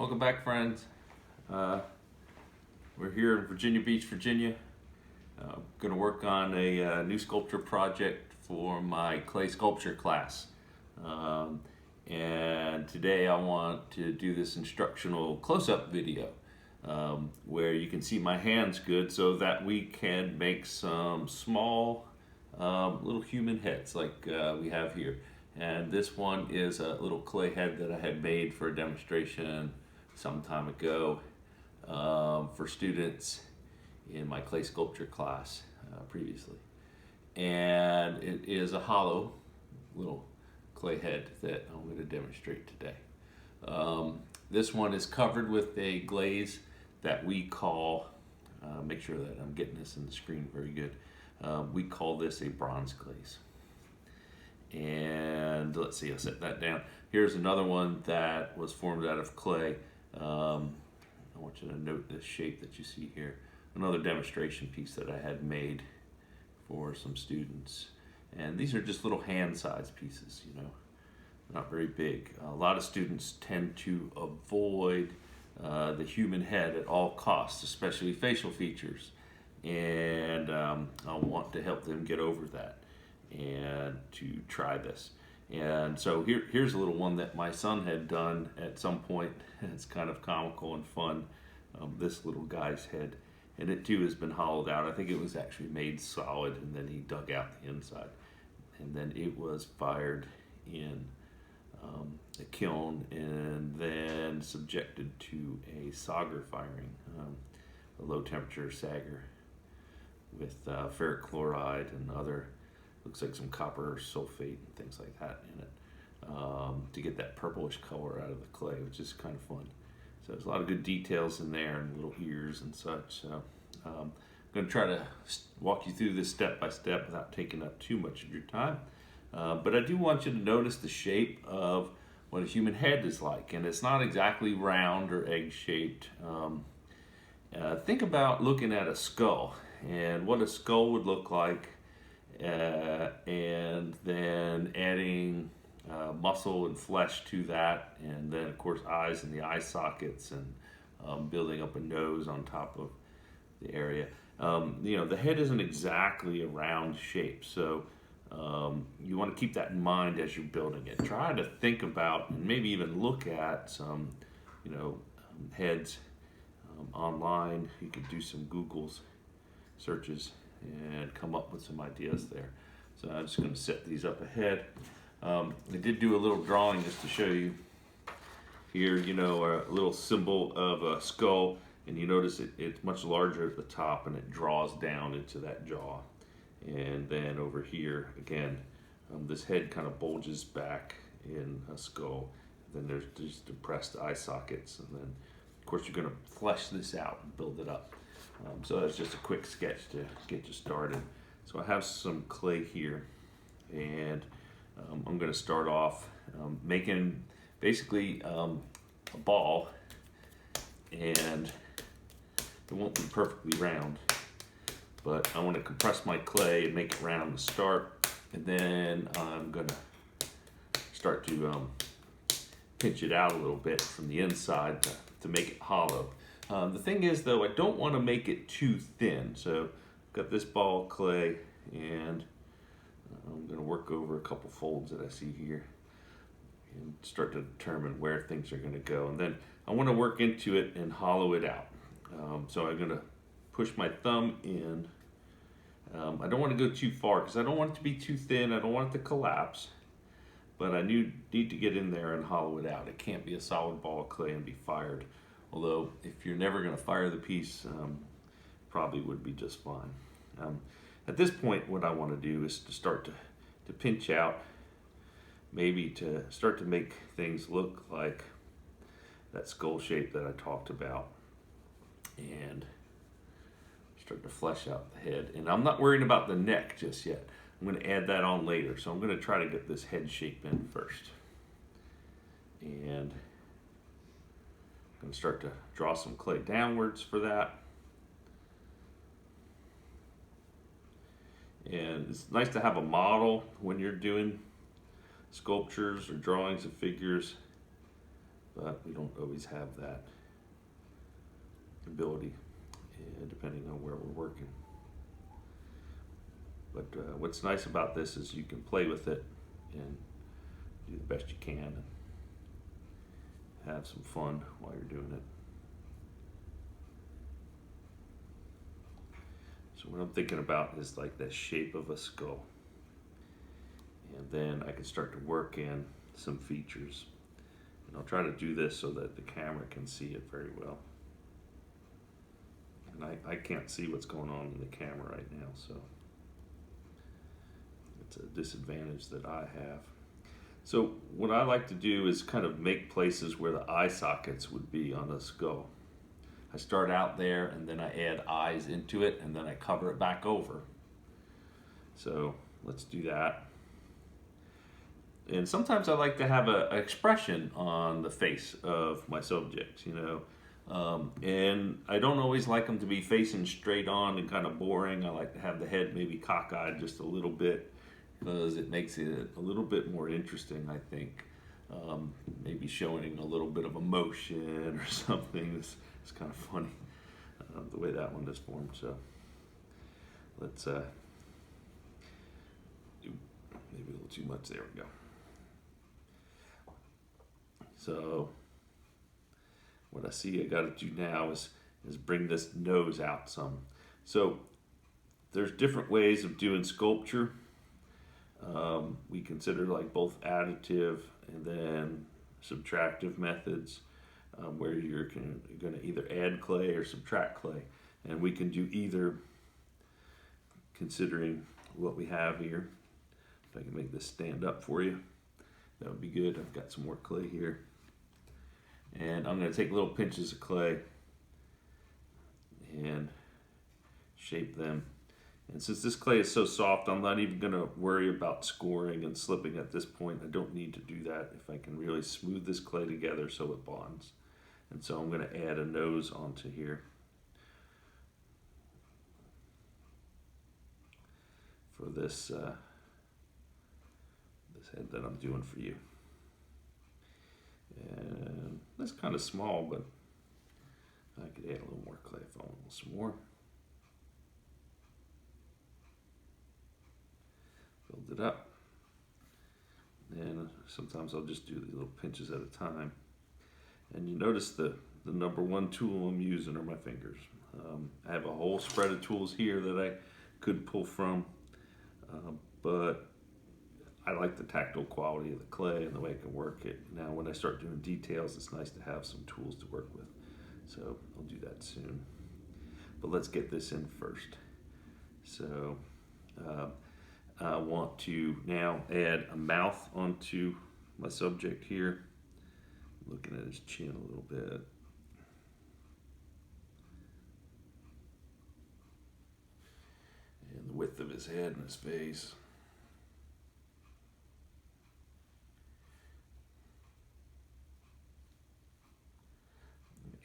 Welcome back, friends. We're here in Virginia Beach, Virginia. Going to work on a new sculpture project for my clay sculpture class. And today I want to do this instructional close-up video where you can see my hands good so that we can make some small little human heads like we have here. And this one is a little clay head that I had made for a demonstration some time ago for students in my clay sculpture class previously. And it is a hollow little clay head that I'm going to demonstrate today. This one is covered with a glaze that we call, make sure that I'm getting this in the screen very good, we call this a bronze glaze. And let's see, I'll set that down. Here's another one that was formed out of clay. I want you to note the shape that you see here. Another demonstration piece that I had made for some students. And these are just little hand-sized pieces, you know, not very big. A lot of students tend to avoid the human head at all costs, especially facial features. And I want to help them get over that and to try this. And so here's a little one that my son had done at some point. It's kind of comical and fun, this little guy's head. And it too has been hollowed out. I think it was actually made solid and then he dug out the inside. And then it was fired in a kiln and then subjected to a Sager firing, a low temperature Sager with ferric chloride and other, looks like some copper sulfate and things like that in it, to get that purplish color out of the clay, which is kind of fun. So there's a lot of good details in there and little ears and such. So I'm going to try to walk you through this step by step without taking up too much of your time. But I do want you to notice the shape of what a human head is like, and it's not exactly round or egg-shaped. Think about looking at a skull and what a skull would look like, and then adding muscle and flesh to that, and then of course eyes and the eye sockets, and building up a nose on top of the area. You know, the head isn't exactly a round shape, so you want to keep that in mind as you're building it. Try to think about and maybe even look at some, you know, heads online. You could do some Google's searches and come up with some ideas there. So I'm just going to set these up ahead. I did do a little drawing just to show you here, you know, a little symbol of a skull, and you notice it's much larger at the top and it draws down into that jaw. And then over here, again, this head kind of bulges back in a skull. Then there's just depressed eye sockets, and then of course you're going to flesh this out and build it up. So that's just a quick sketch to get you started. So I have some clay here, and I'm going to start off making basically a ball, and it won't be perfectly round, but I want to compress my clay and make it round to start, and then I'm going to start to pinch it out a little bit from the inside to make it hollow. The thing is, though, I don't want to make it too thin. So I've got this ball of clay, and I'm going to work over a couple folds that I see here and start to determine where things are going to go. And then I want to work into it and hollow it out. So I'm going to push my thumb in. I don't want to go too far because I don't want it to be too thin. I don't want it to collapse. But I need to get in there and hollow it out. It can't be a solid ball of clay and be fired. Although, if you're never going to fire the piece, probably would be just fine. At this point, what I want to do is to start to pinch out, maybe to start to make things look like that skull shape that I talked about, and start to flesh out the head. And I'm not worrying about the neck just yet. I'm going to add that on later. So I'm going to try to get this head shape in first. And I'm going to start to draw some clay downwards for that. And it's nice to have a model when you're doing sculptures or drawings of figures but we don't always have that ability, depending on where we're working. But what's nice about this is you can play with it and do the best you can and have some fun while you're doing it. So what I'm thinking about is like the shape of a skull. And then I can start to work in some features. And I'll try to do this so that the camera can see it very well. And I can't see what's going on in the camera right now, so it's a disadvantage that I have. So what I like to do is kind of make places where the eye sockets would be on a skull. I start out there and then I add eyes into it and then I cover it back over. So let's do that. And sometimes I like to have an expression on the face of my subjects, you know. And I don't always like them to be facing straight on and kind of boring. I like to have the head maybe cockeyed just a little bit, because it makes it a little bit more interesting, I think. Maybe showing a little bit of emotion or something. It's kind of funny the way that one is formed. So let's do maybe a little too much. There we go. So what I see I got to do now is bring this nose out some. So there's different ways of doing sculpture. We consider like both additive and then subtractive methods, where you're going to either add clay or subtract clay. And we can do either, considering what we have here. If I can make this stand up for you, that would be good. I've got some more clay here. And I'm going to take little pinches of clay and shape them. And since this clay is so soft, I'm not even going to worry about scoring and slipping at this point. I don't need to do that if I can really smooth this clay together so it bonds. And so I'm going to add a nose onto here for this this head that I'm doing for you. And that's kind of small, but I could add a little more clay if I want some more. Build it up. And sometimes I'll just do these little pinches at a time. And you notice the number one tool I'm using are my fingers. I have a whole spread of tools here that I could pull from, but I like the tactile quality of the clay and the way I can work it. Now when I start doing details, it's nice to have some tools to work with. So I'll do that soon. But let's get this in first. So I want to now add a mouth onto my subject here. Looking at his chin a little bit. And the width of his head and his face.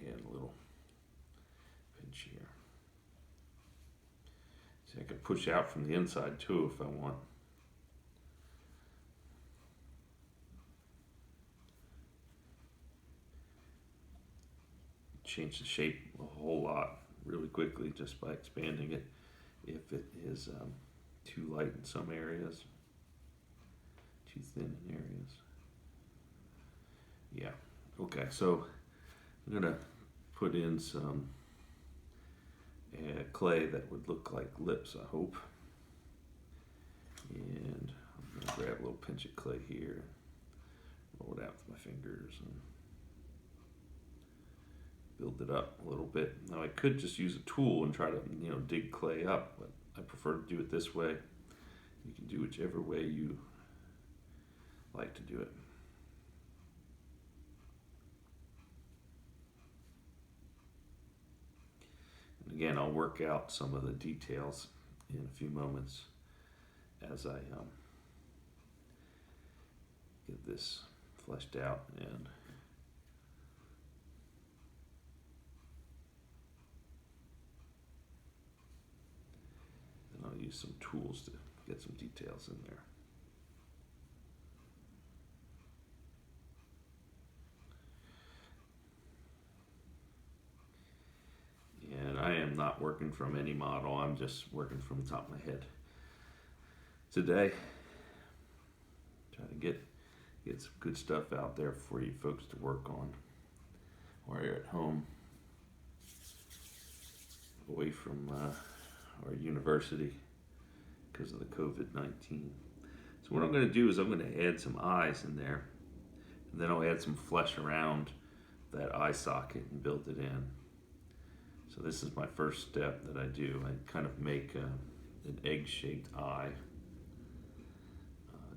Add a little pinch here. See, I can push out from the inside too if I want. Change the shape a whole lot really quickly just by expanding it if it is too light in some areas, too thin in areas. Yeah, okay, so I'm gonna put in some clay that would look like lips, I hope. And I'm gonna grab a little pinch of clay here, roll it out with my fingers and build it up a little bit. Now I could just use a tool and try to, dig clay up, but I prefer to do it this way. You can do whichever way you like to do it. And again, I'll work out some of the details in a few moments as I get this fleshed out. And I'll use some tools to get some details in there. not working from any model. I'm just working from the top of my head. Today, try to get some good stuff out there for you folks to work on while you're at home, away from our university because of the COVID-19. So what I'm going to do is I'm going to add some eyes in there, and then I'll add some flesh around that eye socket and build it in. So this is my first step that I do. I kind of make an egg-shaped eye.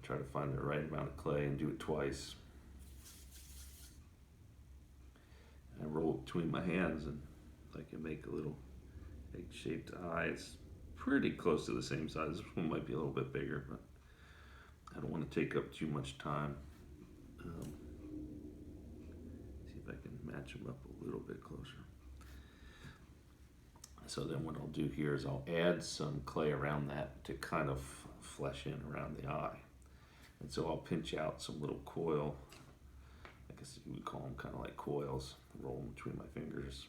Try to find the right amount of clay and do it twice. I roll it between my hands and I can make a little egg-shaped eye. It's pretty close to the same size. This one might be a little bit bigger, but I don't want to take up too much time. See if I can match them up a little bit closer. So then what I'll do here is I'll add some clay around that to kind of flesh in around the eye. And so I'll pinch out some little coil, I guess you would call them kind of like coils, roll them between my fingers.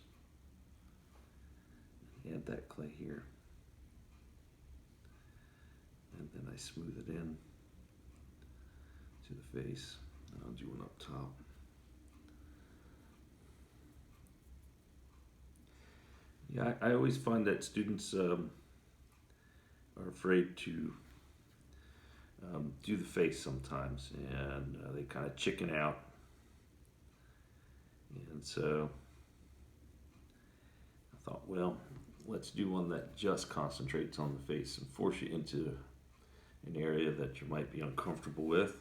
Add that clay here. And then I smooth it in to the face. And I'll do one up top. Yeah, I always find that students are afraid to do the face sometimes, and they kind of chicken out. And so I thought, well, let's do one that just concentrates on the face and force you into an area that you might be uncomfortable with,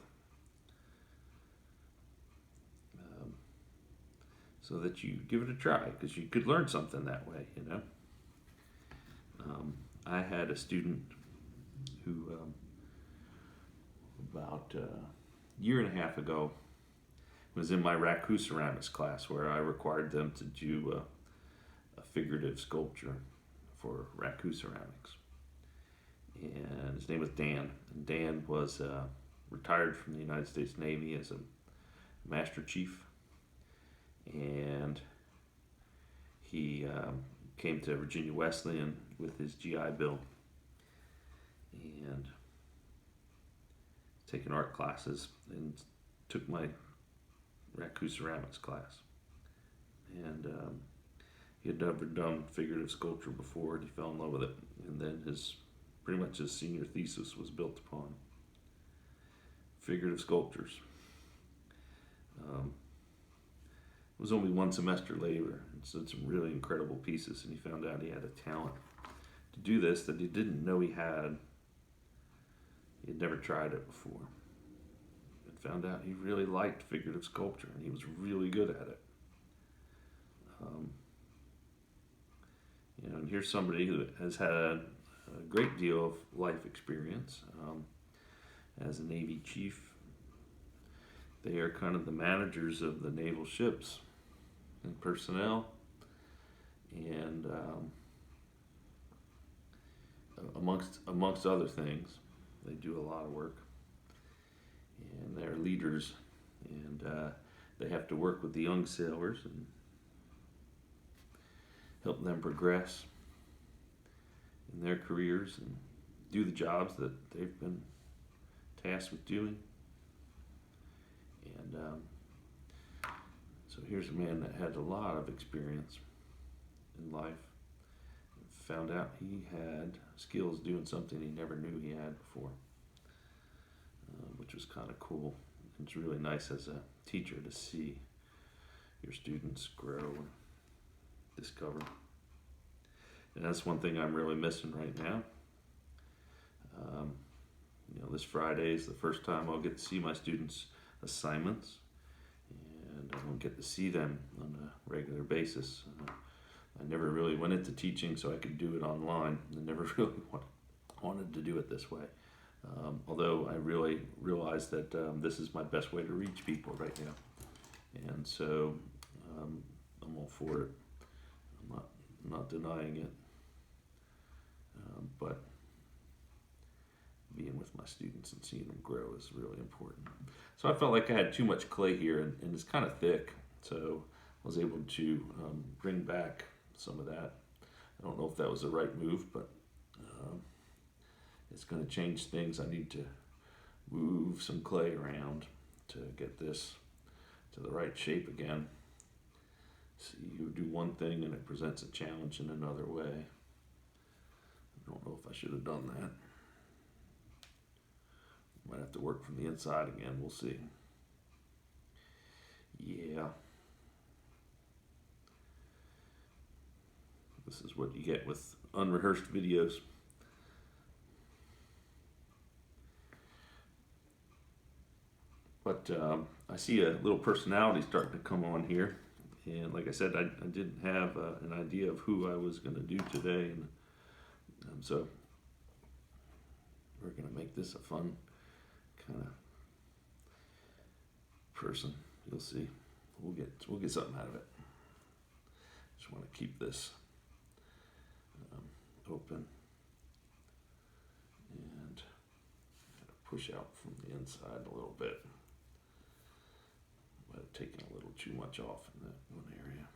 so that you give it a try, because you could learn something that way, you know. I had a student who about a year and a half ago was in my raku ceramics class, where I required them to do a figurative sculpture for raku ceramics. And his name was Dan. And Dan was retired from the United States Navy as a Master Chief. And he came to Virginia Wesleyan with his GI Bill and taken art classes and took my raku ceramics class. And he had never done figurative sculpture before, and he fell in love with it. And then pretty much his senior thesis was built upon figurative sculptures. It was only one semester later, and so some really incredible pieces, and he found out he had a talent to do this that he didn't know he had. He had never tried it before, and found out he really liked figurative sculpture, and he was really good at it. And here's somebody who has had a great deal of life experience. As a Navy chief, they are kind of the managers of the naval ships and personnel, and amongst other things, they do a lot of work, and they're leaders, and they have to work with the young sailors and help them progress in their careers and do the jobs that they've been tasked with doing. And so here's a man that had a lot of experience in life, found out he had skills doing something he never knew he had before, which was kind of cool. It's really nice as a teacher to see your students grow and discover. And that's one thing I'm really missing right now. This Friday is the first time I'll get to see my students' assignments, and I don't get to see them on a regular basis. I never really went into teaching so I could do it online. I never really wanted to do it this way. Although I really realized that this is my best way to reach people right now. And so I'm all for it. I'm not denying it. But being with my students and seeing them grow is really important. So I felt like I had too much clay here, and it's kind of thick. So I was able to bring back some of that I don't know if that was the right move, but it's going to change things. I need to move some clay around to get this to the right shape again. See, you do one thing and it presents a challenge in another way. I don't know if I should have done that. Might have to work from the inside again, we'll see. Yeah. This is what you get with unrehearsed videos. But I see a little personality starting to come on here. And like I said, I didn't have an idea of who I was going to do today. And so we're going to make this a fun kind of person. You'll see. We'll get something out of it. Just want to keep this open and push out from the inside a little bit. But taking a little too much off in that one area.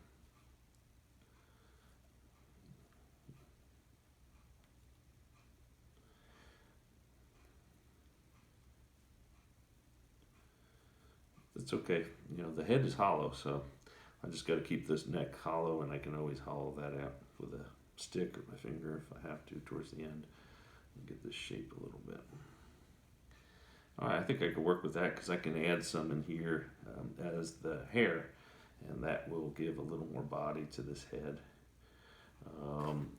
It's okay, you know, the head is hollow, so I just got to keep this neck hollow, and I can always hollow that out with a stick or my finger if I have to towards the end and get this shape a little bit. All right, I think I could work with that because I can add some in here as the hair, and that will give a little more body to this head.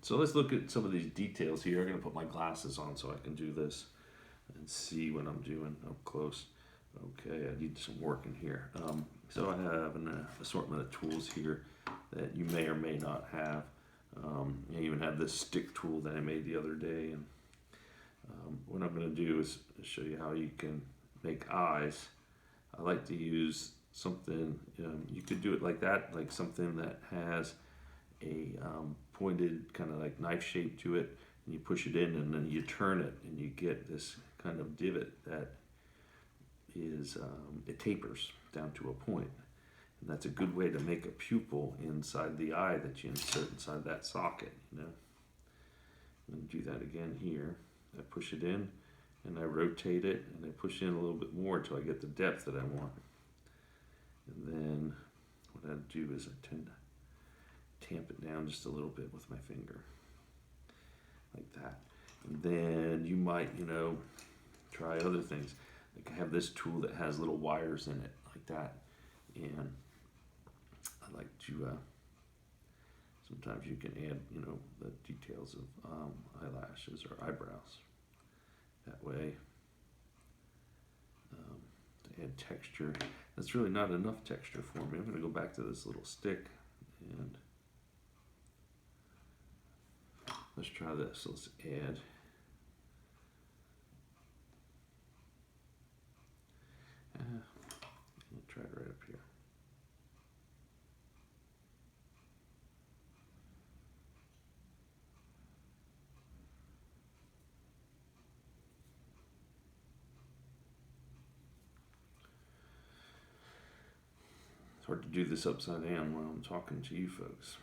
So let's look at some of these details here. I'm going to put my glasses on so I can do this and see what I'm doing up close. Okay, I need some work in here. So I have an assortment of tools here that you may or may not have. I even have this stick tool that I made the other day, and what I'm going to do is show you how you can make eyes. I like to use something, you could do it like that, like something that has a pointed kind of like knife shape to it, and you push it in and then you turn it and you get this kind of divot that is, it tapers down to a point. And that's a good way to make a pupil inside the eye that you insert inside that socket, you know. And do that again here. I push it in and I rotate it and I push in a little bit more until I get the depth that I want. And then what I do is I tend to tamp it down just a little bit with my finger, like that. And then you might, you know, try other things. Like I have this tool that has little wires in it, like that. And I like to, sometimes you can add, you know, the details of eyelashes or eyebrows that way, to add texture. That's really not enough texture for me. I'm going to go back to this little stick and let's try this. Let's add we'll try it right up here. It's hard to do this upside down while I'm talking to you folks.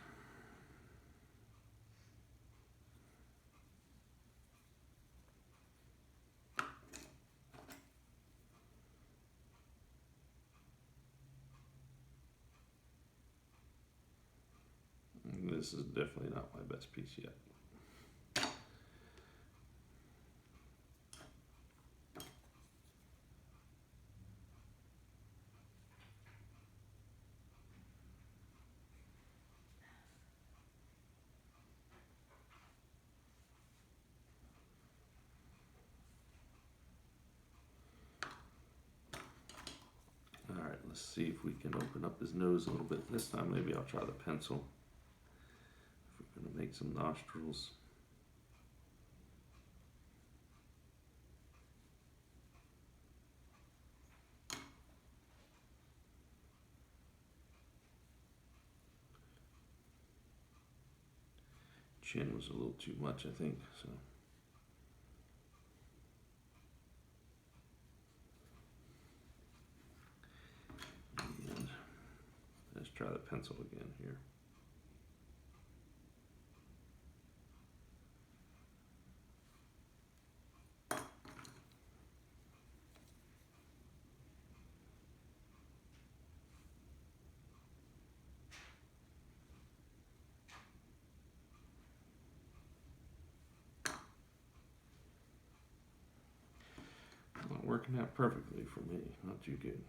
This is definitely not my best piece yet. All right, let's see if we can open up his nose a little bit. This time maybe I'll try the pencil. If we're going to make some nostrils. Chin was a little too much, I think, so. And let's try the pencil again here. Not working out perfectly for me, not too good.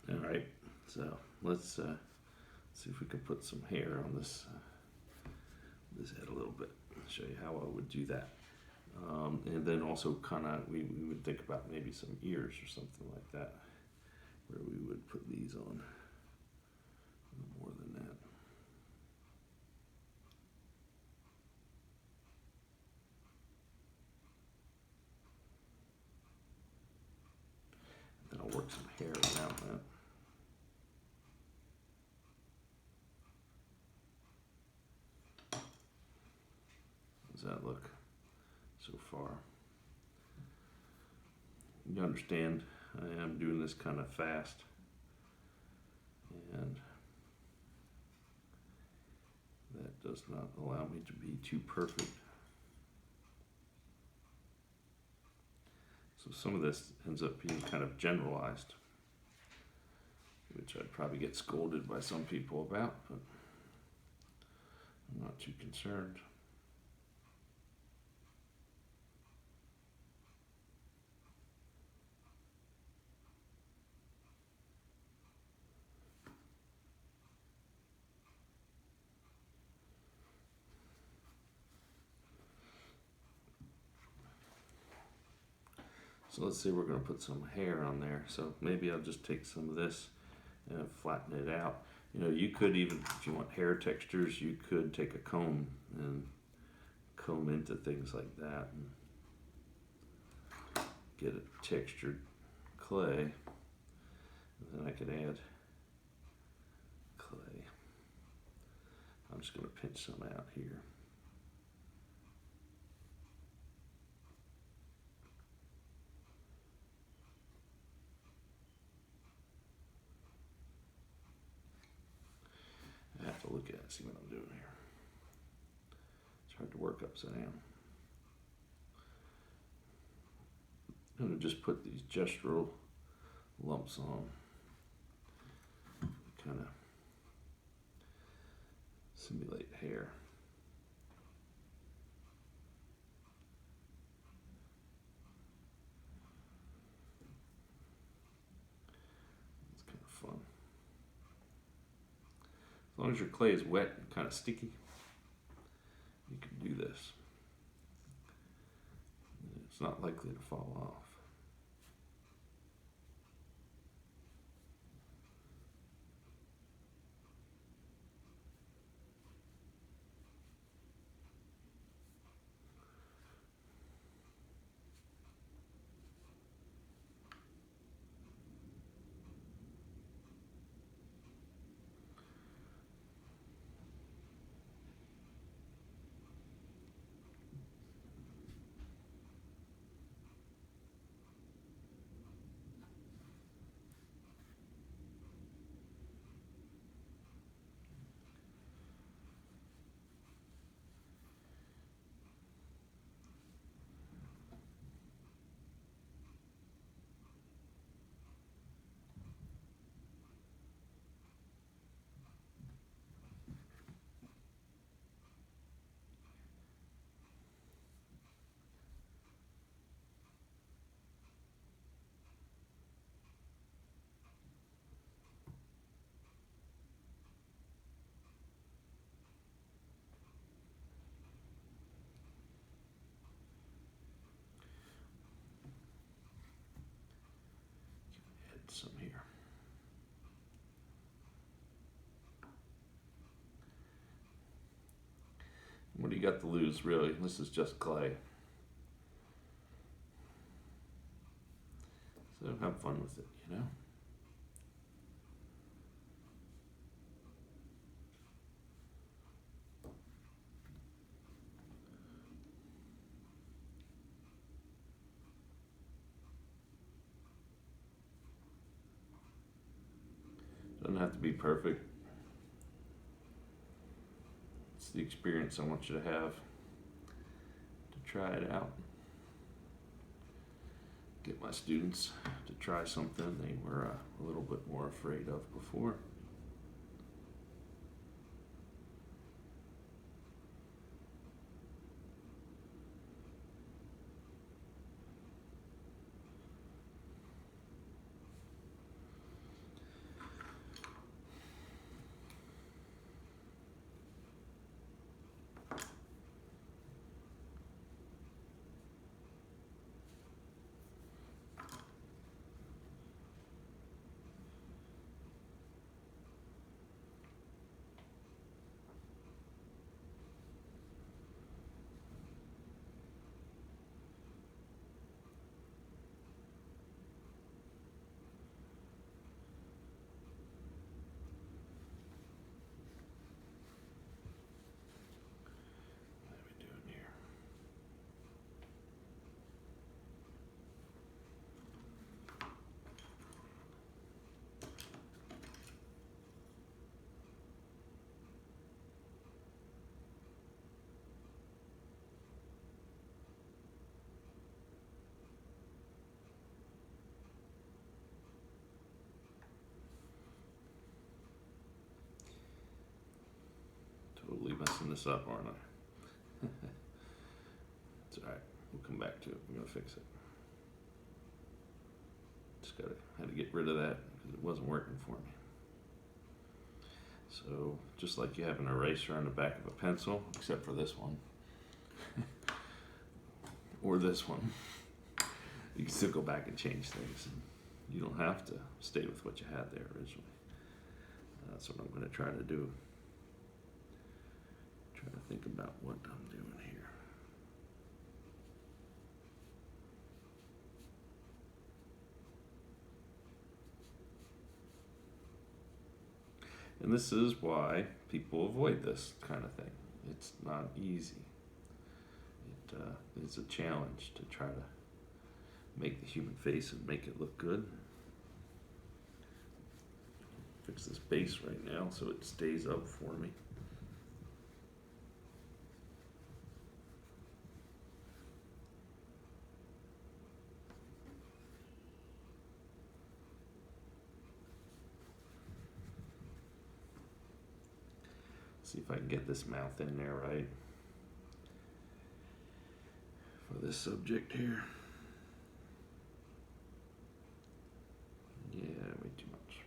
All right, so let's see if we can put some hair on this this head a little bit. I'll show you how I would do that. And then also kind of we would think about maybe some ears or something like that, where we would put these on. More than that. Then I'll work some hair around that. Does that look so far? You understand, I am doing this kind of fast, and that does not allow me to be too perfect. So some of this ends up being kind of generalized, which I'd probably get scolded by some people about, but I'm not too concerned. So let's say we're going to put some hair on there. So maybe I'll just take some of this and flatten it out. You know, you could even, if you want hair textures, you could take a comb and comb into things like that and get a textured clay. And then I could add clay. I'm just going to pinch some out here. I have to look at it, see what I'm doing here. It's hard to work upside down. I'm going to just put these gestural lumps on, kind of simulate hair. It's kind of fun. As long as your clay is wet and kind of sticky, you can do this. It's not likely to fall off. Some here. What do you got to lose, really? This is just clay. So have fun with it, you know? doesn't have to be perfect. It's the experience I want you to have, to try it out. Get my students to try something they were a little bit more afraid of before. What are we doing here? Totally messing this up, aren't I? It's alright. We'll come back to it. We're gonna fix it. Just had to get rid of that because it wasn't working for me. So just like you have an eraser on the back of a pencil, except for this one, or this one, you can still go back and change things. And you don't have to stay with what you had there originally. That's what I'm going to try to do. Try to think about what I'm doing here. And this is why people avoid this kind of thing. It's not easy. It is a challenge to try to make the human face and make it look good. Fix this base right now so it stays up for me. See if I can get this mouth in there right for this subject here. Yeah, way too much.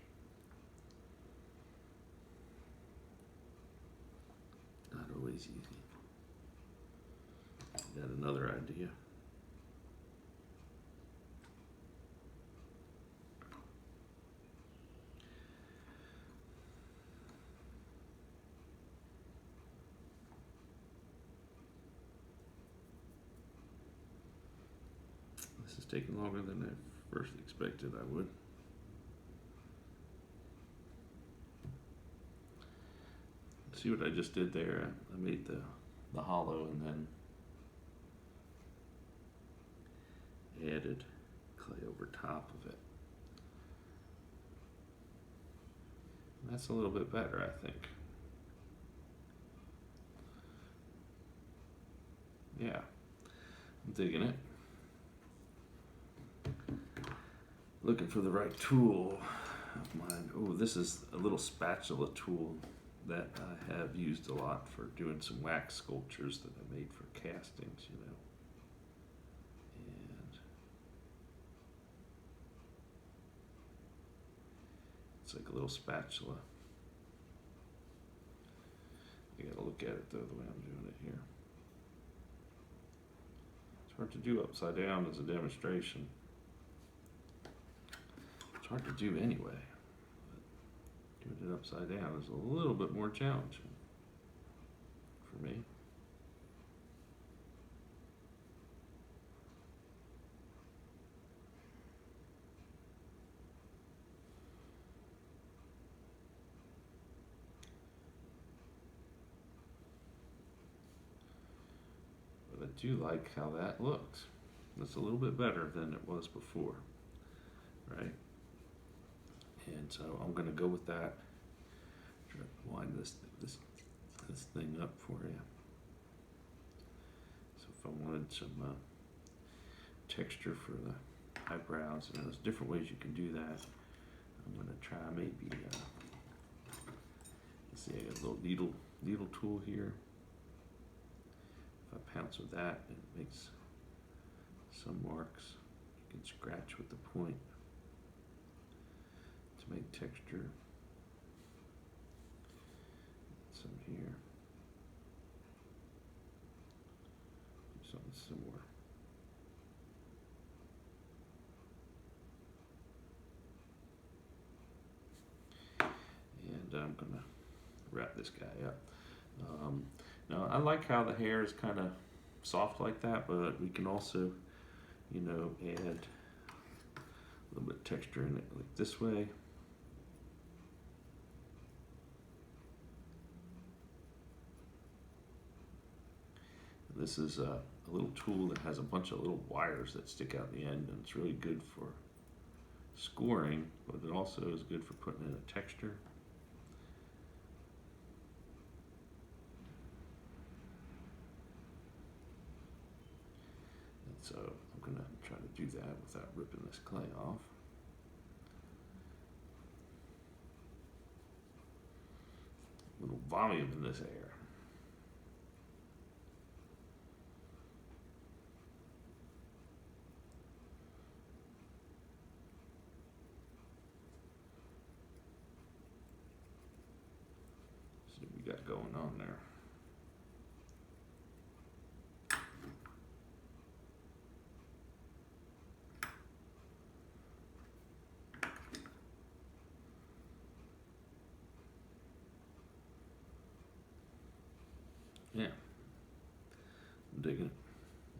Not always easy. Got another idea. This is taking longer than I first expected I would. See what I just did there? I made the hollow and then added clay over top of it. That's a little bit better, I think. Yeah, I'm digging it. Looking for the right tool of mine. Oh, this is a little spatula tool that I have used a lot for doing some wax sculptures that I made for castings, you know. And it's like a little spatula. You gotta look at it though, the way I'm doing it here. It's hard to do upside down as a demonstration. It's hard to do anyway. Doing it upside down is a little bit more challenging for me. But I do like how that looks. It's a little bit better than it was before, right? And so I'm going to go with that. Try to line this thing up for you. So if I wanted some texture for the eyebrows, and there's different ways you can do that. I'm going to try maybe, let's see, I got a little needle tool here. If I pounce with that, it makes some marks. You can scratch with the point to make texture. Some here. Do something similar. And I'm gonna wrap this guy up. Now I like how the hair is kind of soft like that, but we can also, you know, add a little bit of texture in it like this way. And this is a little tool that has a bunch of little wires that stick out the end, and it's really good for scoring, but it also is good for putting in a texture. So I'm going to try to do that without ripping this clay off. A little volume in this air. See what we got going on there. Yeah, I'm digging it,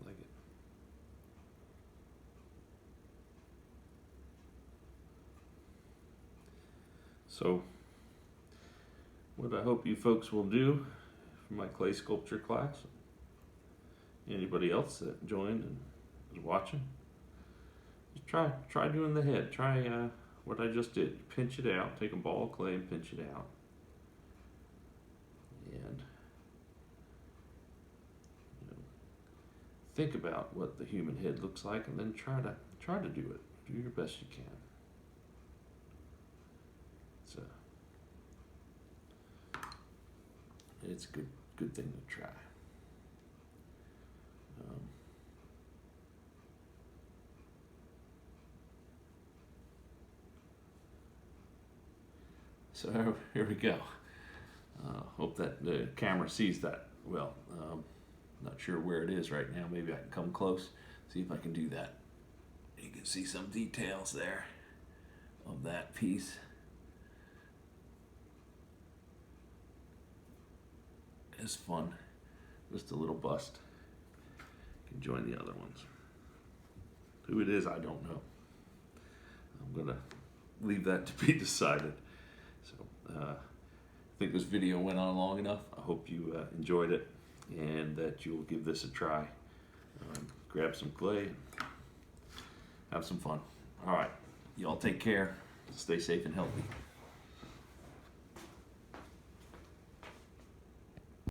like it. So, what I hope you folks will do for my clay sculpture class, anybody else that joined and is watching, just try doing the head. Try what I just did. Pinch it out, take a ball of clay and pinch it out. And think about what the human head looks like, and then try to do it. Do your best you can. It's a good thing to try. So here we go. Hope that the camera sees that well. Not sure where it is right now. Maybe I can come close, see if I can do that. You can see some details there of that piece. It's fun. Just a little bust. You can join the other ones. Who it is, I don't know. I'm gonna leave that to be decided. So I think this video went on long enough. I hope you enjoyed it, and that you'll give this a try. Grab some clay, have some fun. All right, y'all take care. Stay safe and healthy.